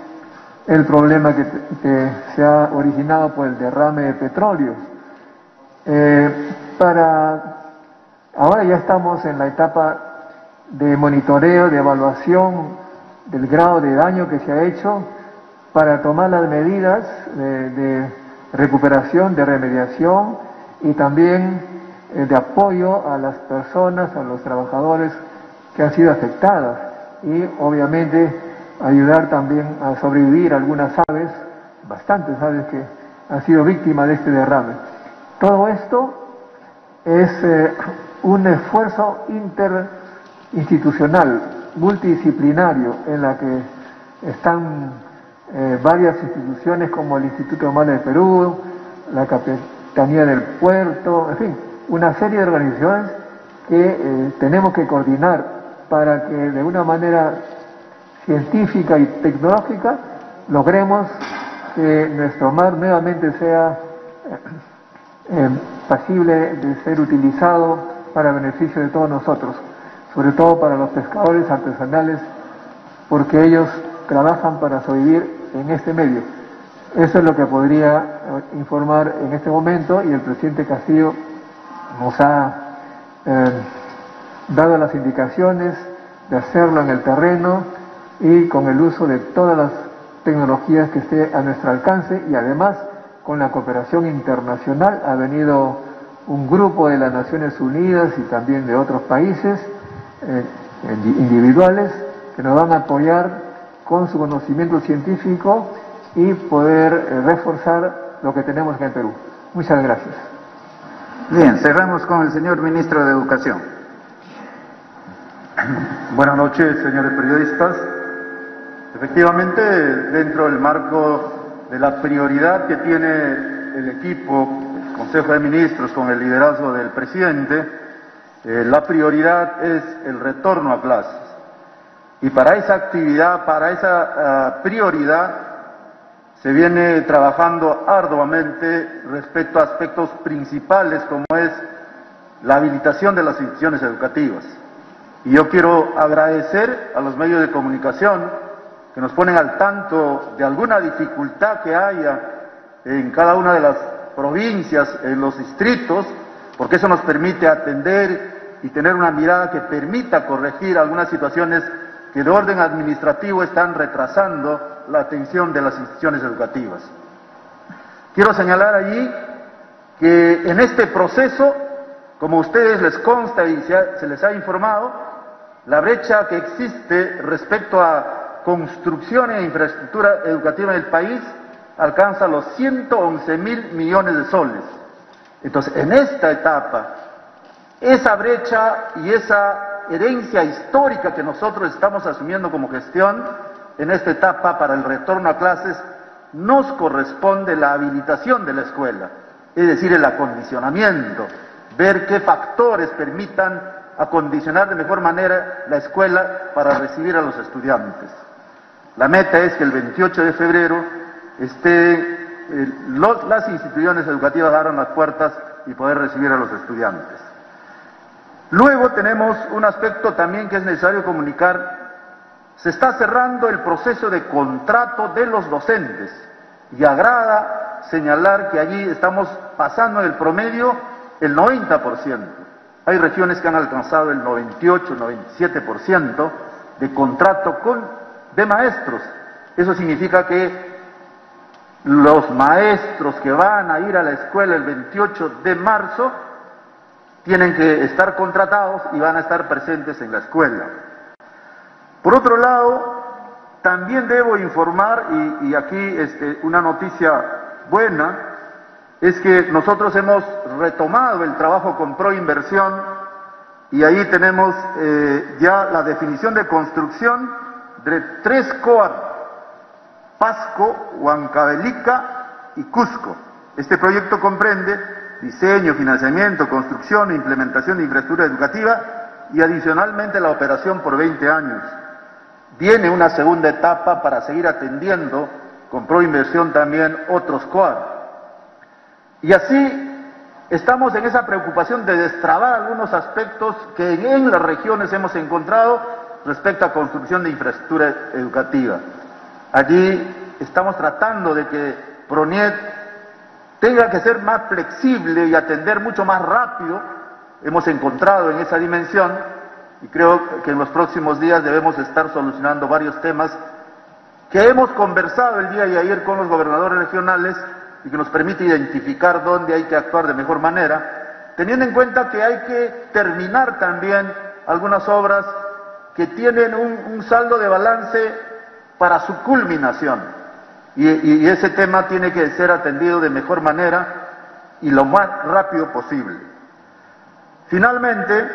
el problema que se ha originado por el derrame de petróleo. Ahora ya estamos en la etapa de monitoreo, de evaluación del grado de daño que se ha hecho para tomar las medidas de recuperación, de remediación y también de apoyo a las personas, a los trabajadores que han sido afectadas y obviamente ayudar también a sobrevivir algunas aves, bastantes aves que han sido víctimas de este derrame. Todo esto es un esfuerzo interinstitucional, multidisciplinario, en la que están varias instituciones como el Instituto de Humano de Perú, la Capitanía del Puerto, en fin, una serie de organizaciones que tenemos que coordinar para que de una manera científica y tecnológica logremos que nuestro mar nuevamente sea pasible de ser utilizado para beneficio de todos nosotros, sobre todo para los pescadores artesanales, porque ellos trabajan para sobrevivir en este medio. Eso es lo que podría informar en este momento, y el presidente Castillo nos ha dado las indicaciones de hacerlo en el terreno y con el uso de todas las tecnologías que esté a nuestro alcance, y además con la cooperación internacional. Ha venido un grupo de las Naciones Unidas y también de otros países individuales que nos van a apoyar con su conocimiento científico y poder reforzar lo que tenemos en el Perú. Muchas gracias. Bien, cerramos con el señor Ministro de Educación. Buenas noches, señores periodistas. Efectivamente, dentro del marco de la prioridad que tiene el equipo, el Consejo de Ministros, con el liderazgo del presidente, la prioridad es el retorno a clases. Y para esa actividad, para esa prioridad, se viene trabajando arduamente respecto a aspectos principales como es la habilitación de las instituciones educativas. Y yo quiero agradecer a los medios de comunicación que nos ponen al tanto de alguna dificultad que haya en cada una de las provincias, en los distritos, porque eso nos permite atender y tener una mirada que permita corregir algunas situaciones que de orden administrativo están retrasando la atención de las instituciones educativas. Quiero señalar allí que en este proceso, como a ustedes les consta y se les ha informado, la brecha que existe respecto a construcción e infraestructura educativa en el país alcanza los 111.000 millones de soles. Entonces, en esta etapa, esa brecha y esa herencia histórica que nosotros estamos asumiendo como gestión, en esta etapa para el retorno a clases, nos corresponde la habilitación de la escuela, es decir, el acondicionamiento, ver qué factores permitan acondicionar de mejor manera la escuela para recibir a los estudiantes. La meta es que el 28 de febrero las instituciones educativas abran las puertas y poder recibir a los estudiantes. Luego tenemos un aspecto también que es necesario comunicar. Se está cerrando el proceso de contrato de los docentes y agrada señalar que allí estamos pasando en el promedio el 90%. Hay regiones que han alcanzado el 98, 97% de contrato de maestros. Eso significa que los maestros que van a ir a la escuela el 28 de marzo tienen que estar contratados y van a estar presentes en la escuela. Por otro lado, también debo informar, y aquí una noticia buena, es que nosotros hemos retomado el trabajo con Proinversión y ahí tenemos ya la definición de construcción de 3 COAR: Pasco, Huancavelica y Cusco. Este proyecto comprende diseño, financiamiento, construcción e implementación de infraestructura educativa y adicionalmente la operación por 20 años. Viene una segunda etapa para seguir atendiendo con Proinversión también otros COAR. Y así estamos en esa preocupación de destrabar algunos aspectos que en las regiones hemos encontrado respecto a construcción de infraestructura educativa. Allí estamos tratando de que PRONIET tenga que ser más flexible y atender mucho más rápido. Hemos encontrado en esa dimensión y creo que en los próximos días debemos estar solucionando varios temas que hemos conversado el día de ayer con los gobernadores regionales y que nos permite identificar dónde hay que actuar de mejor manera, teniendo en cuenta que hay que terminar también algunas obras que tienen un saldo de balance para su culminación. Y ese tema tiene que ser atendido de mejor manera y lo más rápido posible. Finalmente,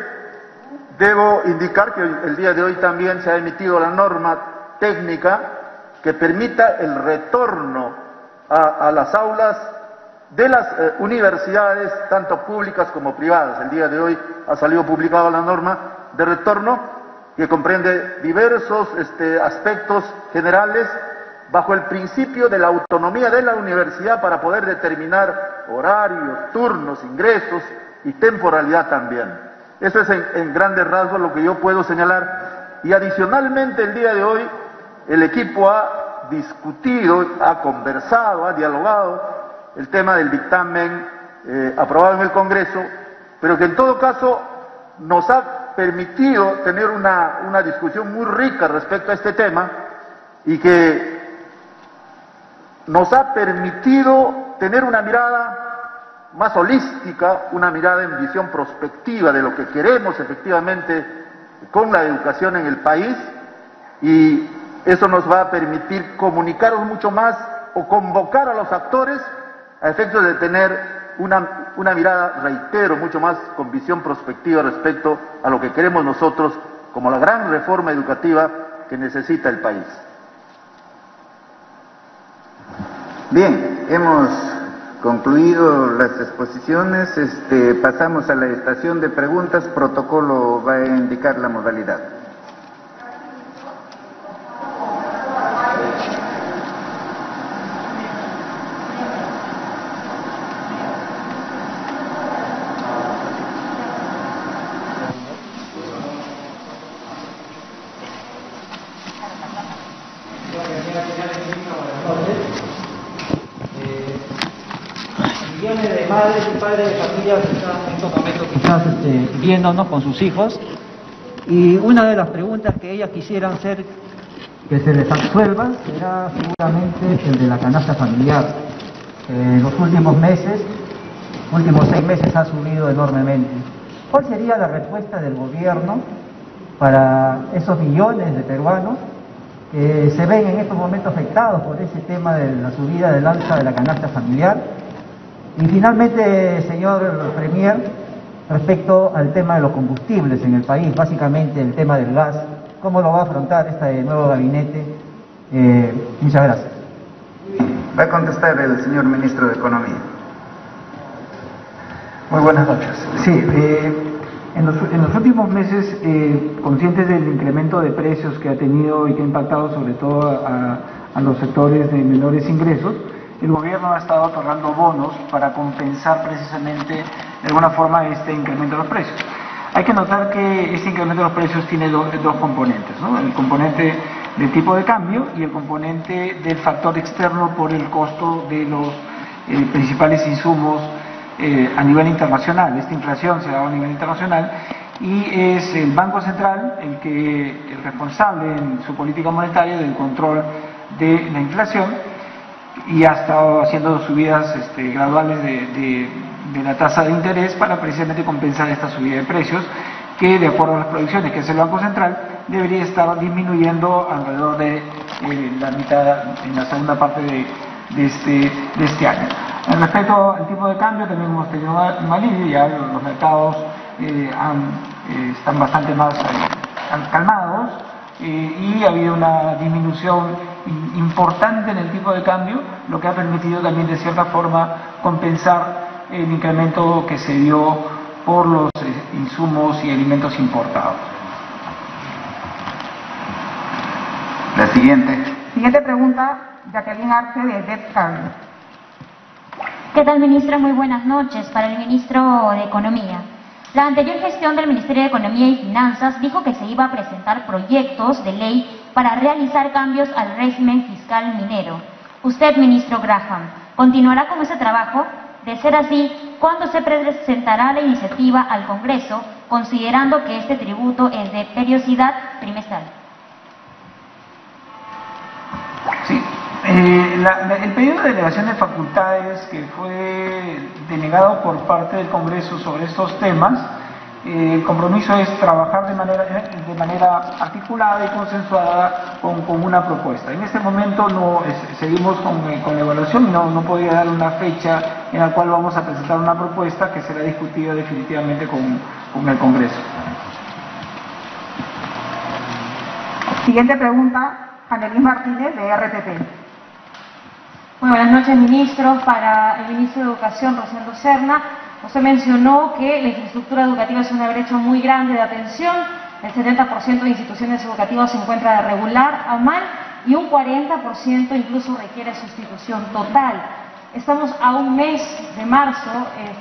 debo indicar que el día de hoy también se ha emitido la norma técnica que permita el retorno a las aulas de las universidades, tanto públicas como privadas. El día de hoy ha salido publicada la norma de retorno que comprende diversos aspectos generales bajo el principio de la autonomía de la universidad para poder determinar horarios, turnos, ingresos y temporalidad también. Eso es en grandes rasgos lo que yo puedo señalar. Y adicionalmente el día de hoy el equipo ha discutido, ha conversado, ha dialogado el tema del dictamen aprobado en el Congreso, pero que en todo caso nos ha permitido tener una discusión muy rica respecto a este tema y que nos ha permitido tener una mirada más holística, una mirada en visión prospectiva de lo que queremos efectivamente con la educación en el país, y eso nos va a permitir comunicarnos mucho más o convocar a los actores a efectos de tener una mirada, reitero, mucho más con visión prospectiva respecto a lo que queremos nosotros como la gran reforma educativa que necesita el país. Bien, hemos concluido las exposiciones, pasamos a la estación de preguntas. Protocolo va a indicar la modalidad. Millones de madres y padres de familias están en estos momentos quizás viéndonos con sus hijos, y una de las preguntas que ellas quisieran hacer que se les absuelva será seguramente el de la canasta familiar. En los últimos 6 meses ha subido enormemente. ¿Cuál sería la respuesta del gobierno para esos millones de peruanos que se ven en estos momentos afectados por ese tema de la subida del alza de la canasta familiar? Y finalmente, señor Premier, respecto al tema de los combustibles en el país, básicamente el tema del gas, ¿cómo lo va a afrontar este nuevo gabinete? Muchas gracias. Va a contestar el señor Ministro de Economía. Muy buenas noches. Sí, en los últimos meses, conscientes del incremento de precios que ha tenido y que ha impactado sobre todo a los sectores de menores ingresos, el gobierno ha estado otorgando bonos para compensar precisamente de alguna forma este incremento de los precios. Hay que notar que este incremento de los precios tiene dos componentes, ¿no? El componente del tipo de cambio y el componente del factor externo por el costo de los principales insumos a nivel internacional. Esta inflación se da a nivel internacional y es el Banco Central el responsable en su política monetaria del control de la inflación, y ha estado haciendo subidas graduales de la tasa de interés para precisamente compensar esta subida de precios, que de acuerdo a las proyecciones que hace el Banco Central debería estar disminuyendo alrededor de la mitad en la segunda parte de este año. En respecto al tipo de cambio, también hemos tenido un alivio, ya los mercados están bastante más calmados, y ha habido una disminución importante en el tipo de cambio, lo que ha permitido también de cierta forma compensar el incremento que se dio por los insumos y alimentos importados. La siguiente. Siguiente pregunta, Jacqueline Arce de DEPCABI. ¿Qué tal, ministro? Muy buenas noches. Para el ministro de Economía. La anterior gestión del Ministerio de Economía y Finanzas dijo que se iba a presentar proyectos de ley para realizar cambios al régimen fiscal minero. Usted, ministro Graham, ¿continuará con ese trabajo? De ser así, ¿cuándo se presentará la iniciativa al Congreso, considerando que este tributo es de periodicidad trimestral? Sí. El pedido de delegación de facultades que fue denegado por parte del Congreso sobre estos temas, el compromiso es trabajar de manera articulada y consensuada con una propuesta. En este momento seguimos con la evaluación y no podría dar una fecha en la cual vamos a presentar una propuesta que será discutida definitivamente con el Congreso. Siguiente pregunta, Janelis Martínez de RTP. Muy buenas noches, ministro. Para el ministro de Educación, Rosendo Serna, usted mencionó que la infraestructura educativa es una brecha muy grande de atención. El 70% de instituciones educativas se encuentra de regular a mal y un 40% incluso requiere sustitución total. Estamos a un mes de marzo,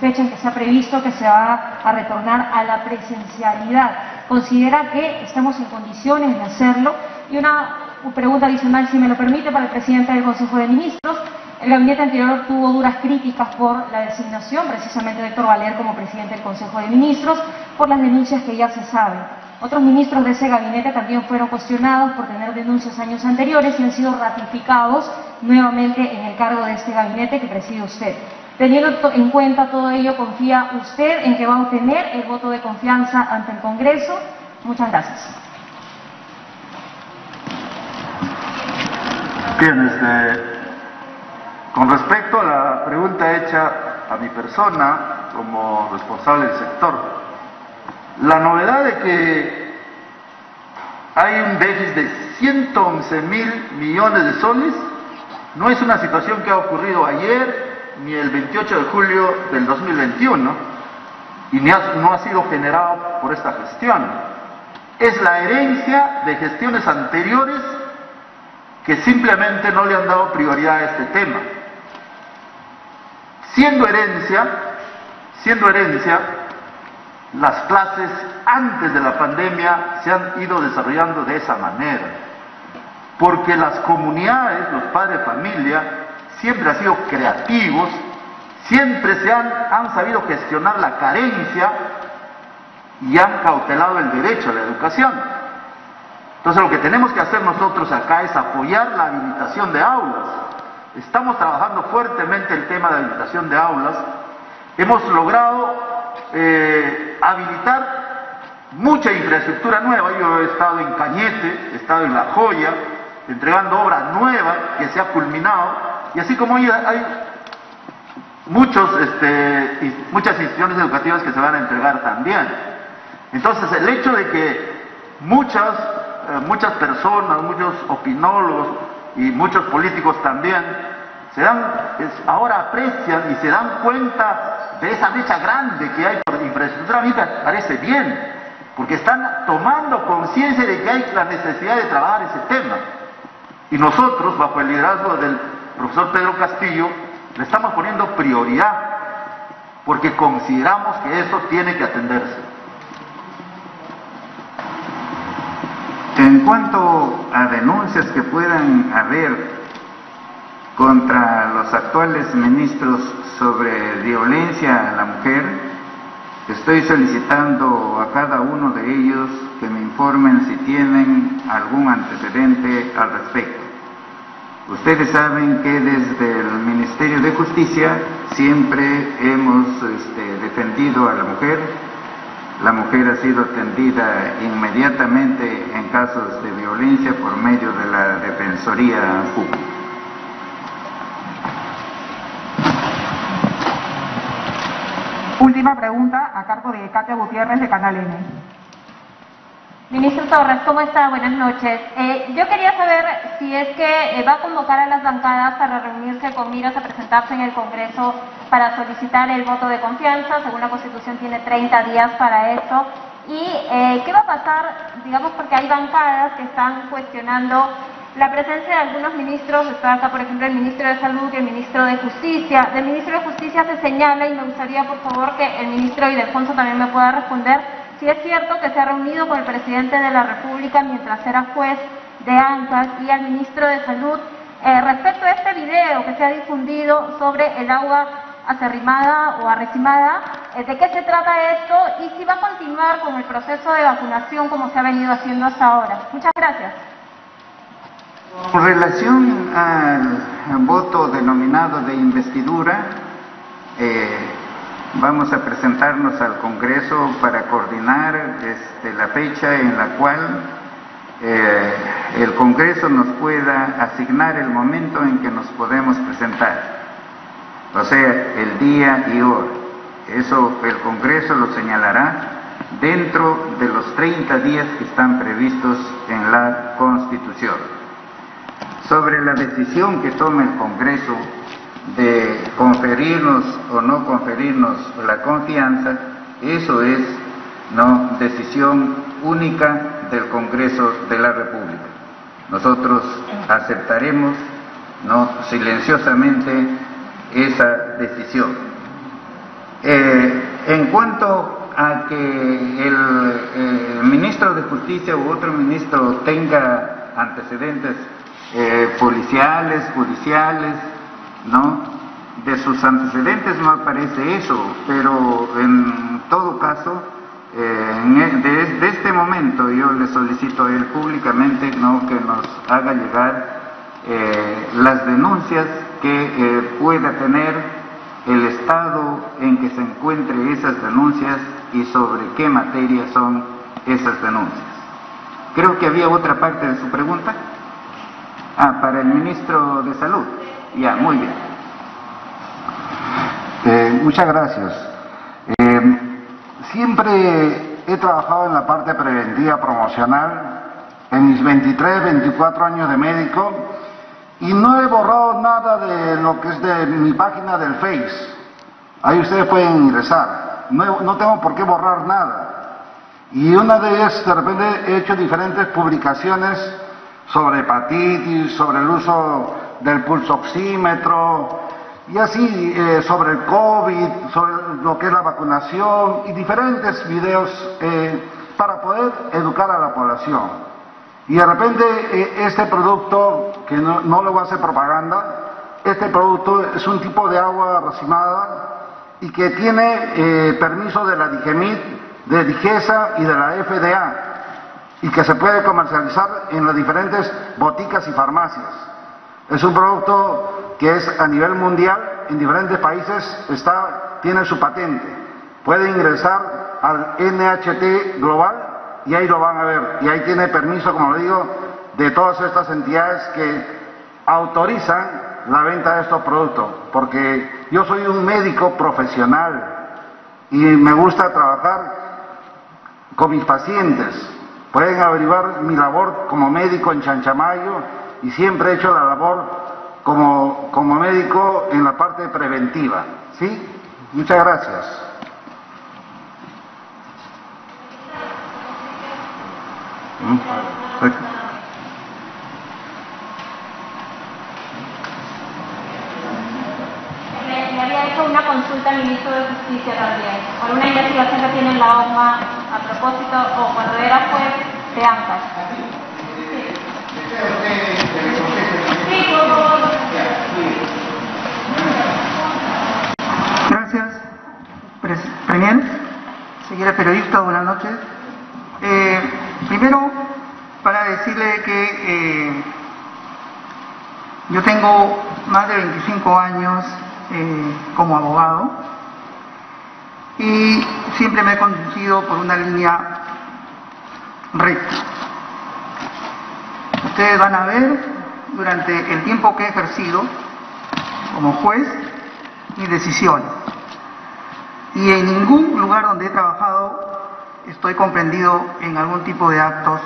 fecha en que se ha previsto que se va a retornar a la presencialidad. ¿Considera que estamos en condiciones de hacerlo? Y una pregunta adicional, si me lo permite, para el presidente del Consejo de Ministros. El gabinete anterior tuvo duras críticas por la designación, precisamente de Héctor Valer como presidente del Consejo de Ministros, por las denuncias que ya se saben. Otros ministros de ese gabinete también fueron cuestionados por tener denuncias años anteriores y han sido ratificados nuevamente en el cargo de este gabinete que preside usted. Teniendo en cuenta todo ello, ¿confía usted en que va a obtener el voto de confianza ante el Congreso? Muchas gracias. Bien, con respecto a la pregunta hecha a mi persona como responsable del sector, la novedad de que hay un déficit de 111.000 millones de soles no es una situación que ha ocurrido ayer ni el 28 de julio del 2021 y no ha sido generado por esta gestión. Es la herencia de gestiones anteriores que simplemente no le han dado prioridad a este tema. Siendo herencia, las clases antes de la pandemia se han ido desarrollando de esa manera, porque las comunidades, los padres de familia, siempre han sido creativos, siempre han sabido gestionar la carencia y han cautelado el derecho a la educación. Entonces lo que tenemos que hacer nosotros acá es apoyar la habilitación de aulas. Estamos trabajando fuertemente el tema de habilitación de aulas. Hemos logrado habilitar mucha infraestructura nueva. Yo he estado en Cañete, he estado en La Joya, entregando obra nueva que se ha culminado, y así como hay muchas instituciones educativas que se van a entregar también. Entonces el hecho de que muchas personas, muchos opinólogos y muchos políticos también ahora aprecian y se dan cuenta de esa brecha grande que hay por infraestructura, a mí me parece bien, porque están tomando conciencia de que hay la necesidad de trabajar ese tema. Y nosotros, bajo el liderazgo del profesor Pedro Castillo, le estamos poniendo prioridad, porque consideramos que eso tiene que atenderse. En cuanto a denuncias que puedan haber contra los actuales ministros sobre violencia a la mujer, estoy solicitando a cada uno de ellos que me informen si tienen algún antecedente al respecto. Ustedes saben que desde el Ministerio de Justicia siempre hemos defendido a la mujer. La mujer ha sido atendida inmediatamente en casos de violencia por medio de la Defensoría Pública. Última pregunta a cargo de Katia Gutiérrez de Canal N. Ministro Torres, ¿cómo está? Buenas noches. Yo quería saber si es que va a convocar a las bancadas para reunirse con miras a presentarse en el Congreso para solicitar el voto de confianza. Según la Constitución tiene 30 días para eso. ¿Y qué va a pasar, digamos, porque hay bancadas que están cuestionando la presencia de algunos ministros? Está acá, por ejemplo, el ministro de Salud y el ministro de Justicia. Del ministro de Justicia se señala, y me gustaría, por favor, que el ministro Ildefonso también me pueda responder, si es cierto que se ha reunido con el presidente de la República mientras era juez de ANCAS y al ministro de Salud respecto a este video que se ha difundido sobre el agua acerrimada o arrecimada, de qué se trata esto y si va a continuar con el proceso de vacunación como se ha venido haciendo hasta ahora. Muchas gracias. Con relación al voto denominado de investidura, vamos a presentarnos al Congreso para coordinar la fecha en la cual el Congreso nos pueda asignar el momento en que nos podemos presentar, o sea, el día y hora. Eso el Congreso lo señalará dentro de los 30 días que están previstos en la Constitución. Sobre la decisión que tome el Congreso de conferirnos o no conferirnos la confianza, eso es decisión única del Congreso de la República. Nosotros aceptaremos silenciosamente esa decisión. En cuanto a que el ministro de Justicia u otro ministro tenga antecedentes policiales, judiciales, ¿no? De sus antecedentes no aparece eso, pero en todo caso, de este momento yo le solicito a él públicamente, ¿no?, que nos haga llegar las denuncias que pueda tener el estado en que se encuentre esas denuncias y sobre qué materia son esas denuncias. Creo que había otra parte de su pregunta. Para el ministro de Salud. Ya, muy bien. Muchas gracias. Siempre he trabajado en la parte preventiva promocional en mis 23, 24 años de médico y no he borrado nada de lo que es de mi página del Face. Ahí ustedes pueden ingresar. No tengo por qué borrar nada. Y una de ellas, de repente, he hecho diferentes publicaciones sobre hepatitis, sobre el uso del pulsoxímetro y así sobre el COVID, sobre lo que es la vacunación y diferentes videos para poder educar a la población. Y de repente este producto, que no le voy a hacer propaganda, este producto es un tipo de agua racimada y que tiene permiso de la DIGEMIT, de DIGESA y de la FDA y que se puede comercializar en las diferentes boticas y farmacias. Es un producto que es a nivel mundial, en diferentes países tiene su patente. Puede ingresar al NHT Global y ahí lo van a ver. Y ahí tiene permiso, como le digo, de todas estas entidades que autorizan la venta de estos productos. Porque yo soy un médico profesional y me gusta trabajar con mis pacientes. Pueden averiguar mi labor como médico en Chanchamayo y siempre he hecho la labor como médico en la parte preventiva. ¿Sí? Muchas gracias. Le había hecho una consulta al ministro de Justicia también, por una investigación que tiene en la OMA a propósito, o cuando era juez de ANCAS. Sí, por favor. Gracias, Premier. Señora periodista, buenas noches. Primero, para decirle que yo tengo más de 25 años como abogado y siempre me he conducido por una línea recta. Ustedes van a ver durante el tiempo que he ejercido como juez mis decisiones y en ningún lugar donde he trabajado estoy comprendido en algún tipo de actos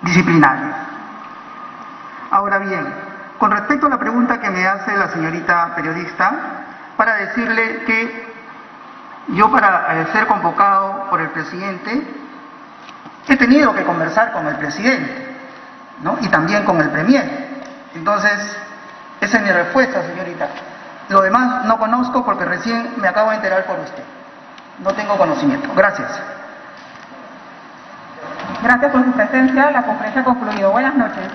disciplinarios. Ahora bien, con respecto a la pregunta que me hace la señorita periodista, para decirle que yo, para ser convocado por el presidente, he tenido que conversar con el presidente, ¿no? Y también con el premier. Entonces, esa es mi respuesta, señorita. Lo demás no conozco porque recién me acabo de enterar por usted. No tengo conocimiento. Gracias. Gracias por su presencia. La conferencia ha concluido. Buenas noches.